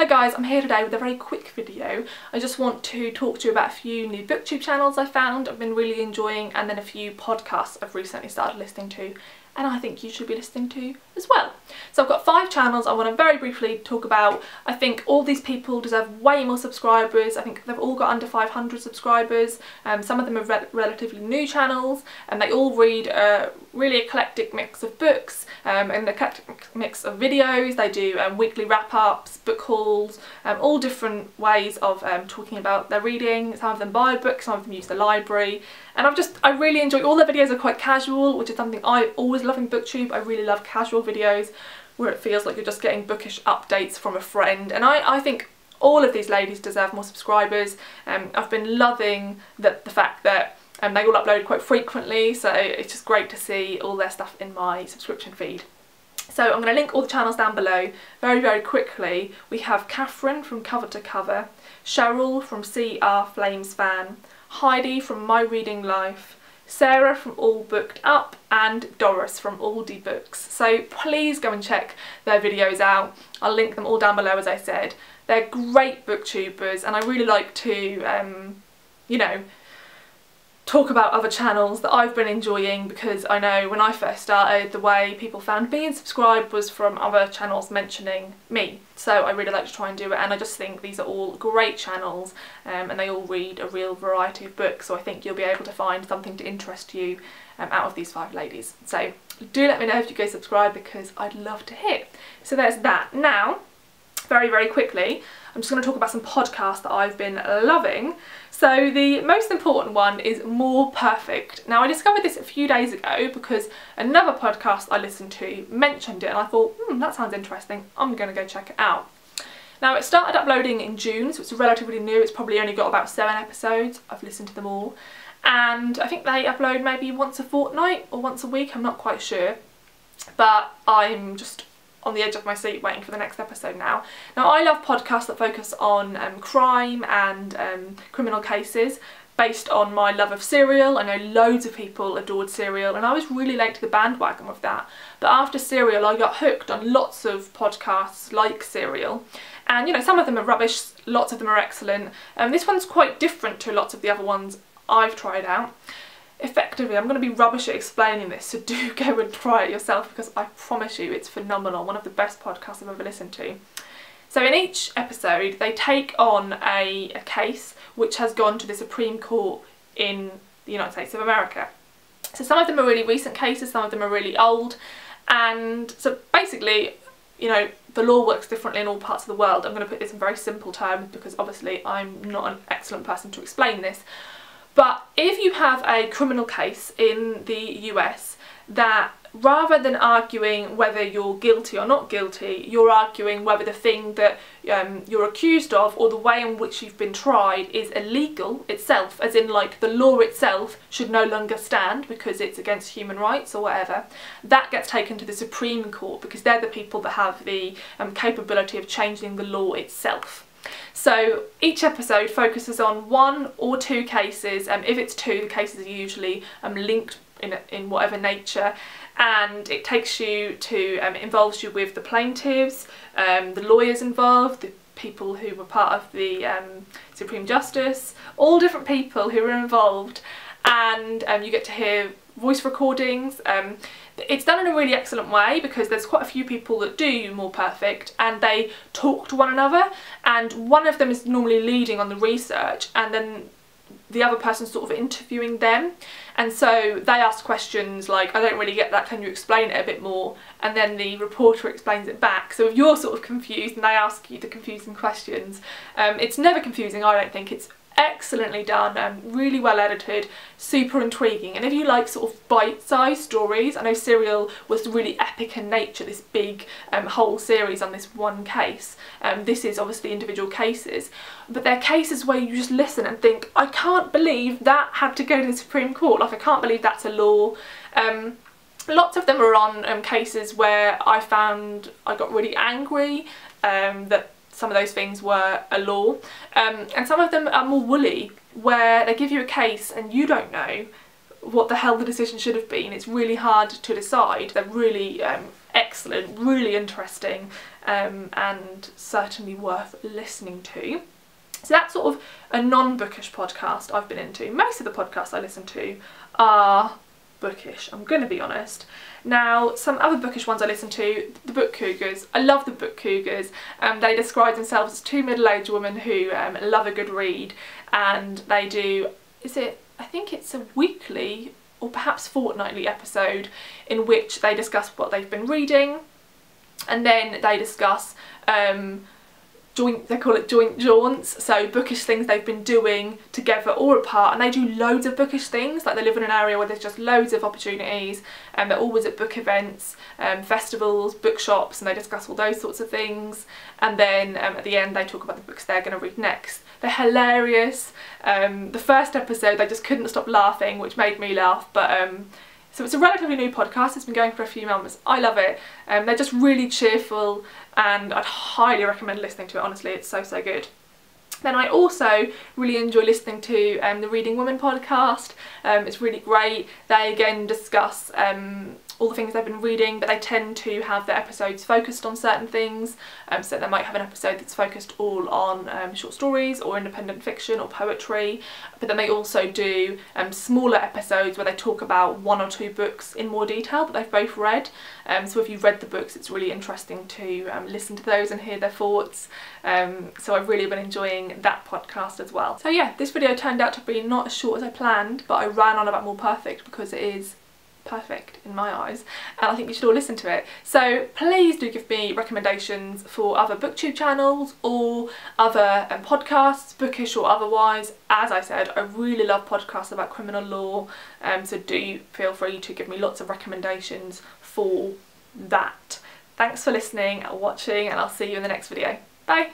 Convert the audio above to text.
Hi guys, I'm here today with a very quick video. I just want to talk to you about a few new Booktube channels I found I've been really enjoying, and then a few podcasts I've recently started listening to and I think you should be listening to as well. So I've got 5 channels I want to very briefly talk about. I think all these people deserve way more subscribers. I think they've all got under 500 subscribers. Some of them are relatively new channels, and they all read a really eclectic mix of books, and an eclectic mix of videos. They do weekly wrap-ups, book hauls, all different ways of talking about their reading. Some of them buy books, some of them use the library, and I really enjoy all their videos. Are quite casual, which is something I always love in Booktube. I really love casual videos where it feels like you're just getting bookish updates from a friend, and I think all of these ladies deserve more subscribers. I've been loving the fact that they all upload quite frequently, so it's just great to see all their stuff in my subscription feed. So I'm going to link all the channels down below. Very quickly, we have Catherine from Cover to Cover, Cheryl from CR Flames Fan, Heidi from My Reading Life, Sarah from All Booked Up, and Doris from Aldi Books. So please go and check their videos out. I'll link them all down below, as I said. They're great booktubers, and I really like to, you know, talk about other channels that I've been enjoying, because I know when I first started, the way people found me and subscribed was from other channels mentioning me. So I really like to try and do it, and I just think these are all great channels, and they all read a real variety of books, so I think you'll be able to find something to interest you out of these 5 ladies. So do let me know if you go subscribe, because I'd love to hear. So there's that. Now, very quickly, I'm just going to talk about some podcasts that I've been loving. So the most important one is More Perfect. Now, I discovered this a few days ago because another podcast I listened to mentioned it, and I thought, that sounds interesting, I'm going to go check it out. Now, it started uploading in June, so it's relatively new. It's probably only got about 7 episodes. I've listened to them all, and I think they upload maybe once a fortnight or once a week, I'm not quite sure, but I'm just on the edge of my seat waiting for the next episode now. Now, I love podcasts that focus on crime and criminal cases based on my love of Serial. I know loads of people adored Serial, and I was really late to the bandwagon with that. But after Serial, I got hooked on lots of podcasts like Serial. And, you know, some of them are rubbish, lots of them are excellent. This one's quite different to lots of the other ones I've tried out. Effectively, I'm going to be rubbish at explaining this, so do go and try it yourself, because I promise you it's phenomenal. One of the best podcasts I've ever listened to. So in each episode, they take on a case which has gone to the Supreme Court in the United States of America. So some of them are really recent cases, some of them are really old, and so basically, you know, the law works differently in all parts of the world. I'm going to put this in very simple terms because obviously I'm not an excellent person to explain this. But if you have a criminal case in the US that, rather than arguing whether you're guilty or not guilty, you're arguing whether the thing that you're accused of or the way in which you've been tried is illegal itself, as in like the law itself should no longer stand because it's against human rights or whatever, that gets taken to the Supreme Court, because they're the people that have the capability of changing the law itself. So each episode focuses on 1 or 2 cases. If it's 2, the cases are usually linked in whatever nature, and it takes you to, involves you with the plaintiffs, the lawyers involved, the people who were part of the Supreme Justice, all different people who are involved, and you get to hear voice recordings. It's done in a really excellent way, because there's quite a few people that do More Perfect, and they talk to one another, and one of them is normally leading on the research, and then the other person's sort of interviewing them, and so they ask questions like, I don't really get that, can you explain it a bit more? And then the reporter explains it back. So if you're sort of confused and they ask you the confusing questions, it's never confusing, I don't think. It's excellently done, really well edited, super intriguing, and if you like sort of bite-sized stories, I know Serial was really epic in nature, this big whole series on this one case. This is obviously individual cases, but they're cases where you just listen and think, I can't believe that had to go to the Supreme Court, like I can't believe that's a law. Lots of them are on cases where I found I got really angry that some of those things were a law, and some of them are more woolly, where they give you a case and you don't know what the hell the decision should have been. It's really hard to decide. They're really excellent, really interesting, and certainly worth listening to. So that's sort of a non-bookish podcast I've been into. Most of the podcasts I listen to are bookish, I'm going to be honest. Now, some other bookish ones I listen to, the Book Cougars. I love the Book Cougars. They describe themselves as two middle-aged women who love a good read, and they do, I think it's a weekly or perhaps fortnightly episode in which they discuss what they've been reading, and then they discuss they call it joint jaunts, so bookish things they've been doing together or apart, and they do loads of bookish things. Like, they live in an area where there's just loads of opportunities, and they're always at book events, festivals, bookshops, and they discuss all those sorts of things. And then at the end they talk about the books they're going to read next. They're hilarious. The first episode they just couldn't stop laughing, which made me laugh, but so it's a relatively new podcast, it's been going for a few months. I love it. They're just really cheerful, and I'd highly recommend listening to it, honestly, it's so, so good. Then I also really enjoy listening to the Reading Women podcast. It's really great. They again discuss all the things they've been reading, but they tend to have their episodes focused on certain things. So they might have an episode that's focused all on short stories or independent fiction or poetry, but then they also do smaller episodes where they talk about one or two books in more detail that they've both read. So if you've read the books, it's really interesting to listen to those and hear their thoughts. So I've really been enjoying that podcast as well. So yeah, this video turned out to be not as short as I planned, but I ran on about More Perfect because it is perfect in my eyes, and I think you should all listen to it. So please do give me recommendations for other booktube channels or other podcasts, bookish or otherwise. As I said, I really love podcasts about criminal law, so do feel free to give me lots of recommendations for that. Thanks for listening and watching, and I'll see you in the next video. Bye!